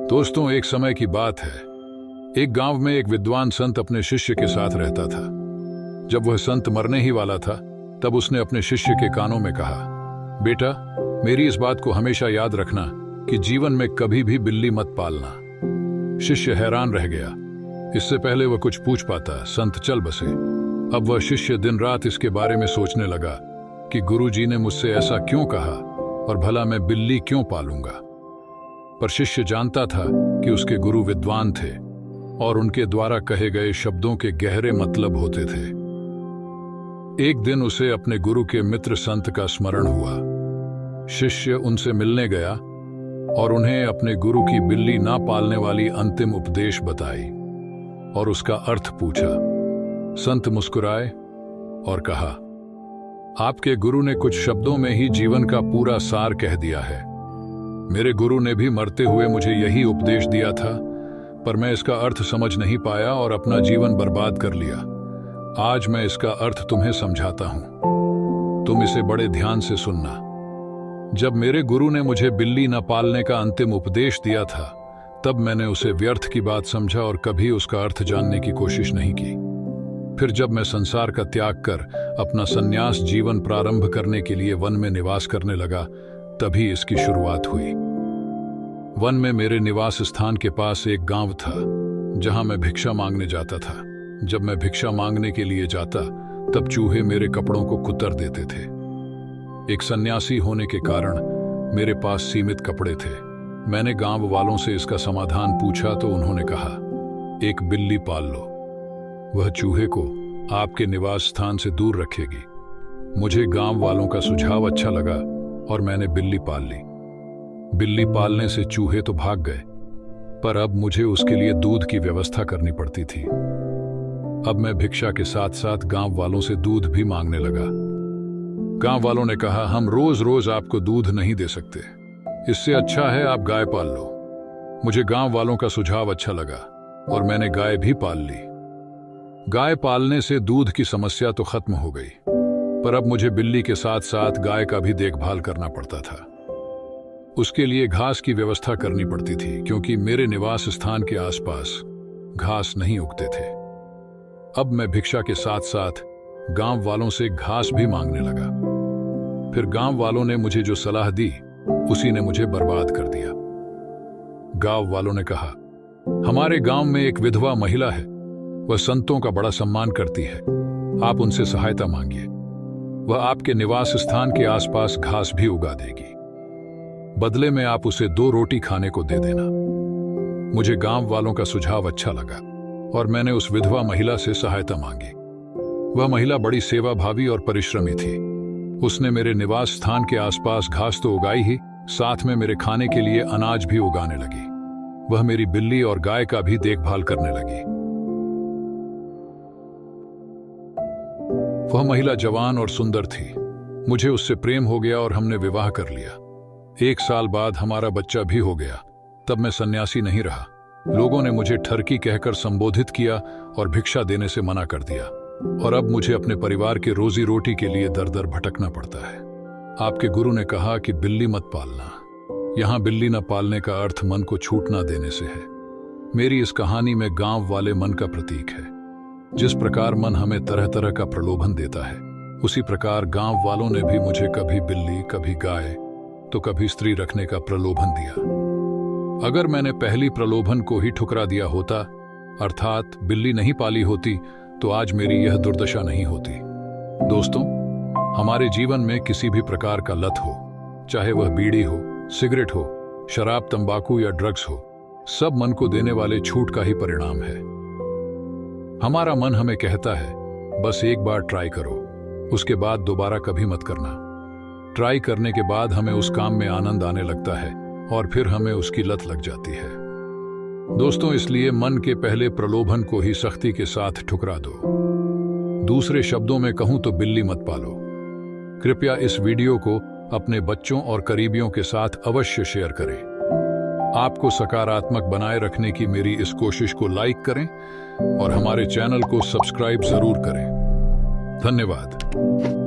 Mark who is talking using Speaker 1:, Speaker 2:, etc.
Speaker 1: दोस्तों, एक समय की बात है। एक गांव में एक विद्वान संत अपने शिष्य के साथ रहता था। जब वह संत मरने ही वाला था, तब उसने अपने शिष्य के कानों में कहा, बेटा, मेरी इस बात को हमेशा याद रखना कि जीवन में कभी भी बिल्ली मत पालना। शिष्य हैरान रह गया। इससे पहले वह कुछ पूछ पाता, संत चल बसे। अब वह शिष्य दिन रात इसके बारे में सोचने लगा कि गुरुजी ने मुझसे ऐसा क्यों कहा और भला मैं बिल्ली क्यों पालूंगा। पर शिष्य जानता था कि उसके गुरु विद्वान थे और उनके द्वारा कहे गए शब्दों के गहरे मतलब होते थे। एक दिन उसे अपने गुरु के मित्र संत का स्मरण हुआ। शिष्य उनसे मिलने गया और उन्हें अपने गुरु की बिल्ली ना पालने वाली अंतिम उपदेश बताई और उसका अर्थ पूछा। संत मुस्कुराए और कहा, आपके गुरु ने कुछ शब्दों में ही जीवन का पूरा सार कह दिया है। मेरे गुरु ने भी मरते हुए मुझे यही उपदेश दिया था, पर मैं इसका अर्थ समझ नहीं पाया और अपना जीवन बर्बाद कर लिया। आज मैं इसका अर्थ तुम्हें समझाता हूं, तुम इसे बड़े ध्यान से सुनना। जब मेरे गुरु ने मुझे बिल्ली न पालने का अंतिम उपदेश दिया था, तब मैंने उसे व्यर्थ की बात समझा और कभी उसका अर्थ जानने की कोशिश नहीं की। फिर जब मैं संसार का त्याग कर अपना संन्यास जीवन प्रारंभ करने के लिए वन में निवास करने लगा, तभी इसकी शुरुआत हुई। वन में मेरे निवास स्थान के पास एक गांव था, जहां मैं भिक्षा मांगने जाता था। जब मैं भिक्षा मांगने के लिए जाता, तब चूहे मेरे कपड़ों को कुतर देते थे। एक सन्यासी होने के कारण मेरे पास सीमित कपड़े थे। मैंने गांव वालों से इसका समाधान पूछा तो उन्होंने कहा, एक बिल्ली पाल लो, वह चूहे को आपके निवास स्थान से दूर रखेगी। मुझे गांव वालों का सुझाव अच्छा लगा और मैंने बिल्ली पाल ली। बिल्ली पालने से चूहे तो भाग गए, पर अब मुझे उसके लिए दूध की व्यवस्था करनी पड़ती थी। अब मैं भिक्षा के साथ साथ गांव वालों से दूध भी मांगने लगा। गांव वालों ने कहा, हम रोज रोज आपको दूध नहीं दे सकते, इससे अच्छा है आप गाय पाल लो। मुझे गांव वालों का सुझाव अच्छा लगा और मैंने गाय भी पाल ली। गाय पालने से दूध की समस्या तो खत्म हो गई, पर अब मुझे बिल्ली के साथ साथ गाय का भी देखभाल करना पड़ता था। उसके लिए घास की व्यवस्था करनी पड़ती थी, क्योंकि मेरे निवास स्थान के आसपास घास नहीं उगते थे। अब मैं भिक्षा के साथ साथ गांव वालों से घास भी मांगने लगा। फिर गांव वालों ने मुझे जो सलाह दी, उसी ने मुझे बर्बाद कर दिया। गांव वालों ने कहा, हमारे गांव में एक विधवा महिला है, वह संतों का बड़ा सम्मान करती है, आप उनसे सहायता मांगिए, वह आपके निवास स्थान के आसपास घास भी उगा देगी। बदले में आप उसे 2 रोटी खाने को दे देना। मुझे गांव वालों का सुझाव अच्छा लगा और मैंने उस विधवा महिला से सहायता मांगी। वह महिला बड़ी सेवाभावी और परिश्रमी थी। उसने मेरे निवास स्थान के आसपास घास तो उगाई ही, साथ में मेरे खाने के लिए अनाज भी उगाने लगी। वह मेरी बिल्ली और गाय का भी देखभाल करने लगी। वह महिला जवान और सुंदर थी। मुझे उससे प्रेम हो गया और हमने विवाह कर लिया। 1 साल बाद हमारा बच्चा भी हो गया। तब मैं सन्यासी नहीं रहा। लोगों ने मुझे ठरकी कहकर संबोधित किया और भिक्षा देने से मना कर दिया, और अब मुझे अपने परिवार के रोजी रोटी के लिए दर दर भटकना पड़ता है। आपके गुरु ने कहा कि बिल्ली मत पालना। यहां बिल्ली न पालने का अर्थ मन को छूट ना देने से है। मेरी इस कहानी में गांव वाले मन का प्रतीक है। जिस प्रकार मन हमें तरह तरह का प्रलोभन देता है, उसी प्रकार गांव वालों ने भी मुझे कभी बिल्ली, कभी गाय, तो कभी स्त्री रखने का प्रलोभन दिया। अगर मैंने पहली प्रलोभन को ही ठुकरा दिया होता, अर्थात बिल्ली नहीं पाली होती, तो आज मेरी यह दुर्दशा नहीं होती। दोस्तों, हमारे जीवन में किसी भी प्रकार का लत हो, चाहे वह बीड़ी हो, सिगरेट हो, शराब, तंबाकू या ड्रग्स हो, सब मन को देने वाले छूट का ही परिणाम है। हमारा मन हमें कहता है, बस एक बार ट्राई करो, उसके बाद दोबारा कभी मत करना। ट्राई करने के बाद हमें उस काम में आनंद आने लगता है और फिर हमें उसकी लत लग जाती है। दोस्तों, इसलिए मन के पहले प्रलोभन को ही सख्ती के साथ ठुकरा दो। दूसरे शब्दों में कहूं तो बिल्ली मत पालो। कृपया इस वीडियो को अपने बच्चों और करीबियों के साथ अवश्य शेयर करें। आपको सकारात्मक बनाए रखने की मेरी इस कोशिश को लाइक करें और हमारे चैनल को सब्सक्राइब जरूर करें। धन्यवाद।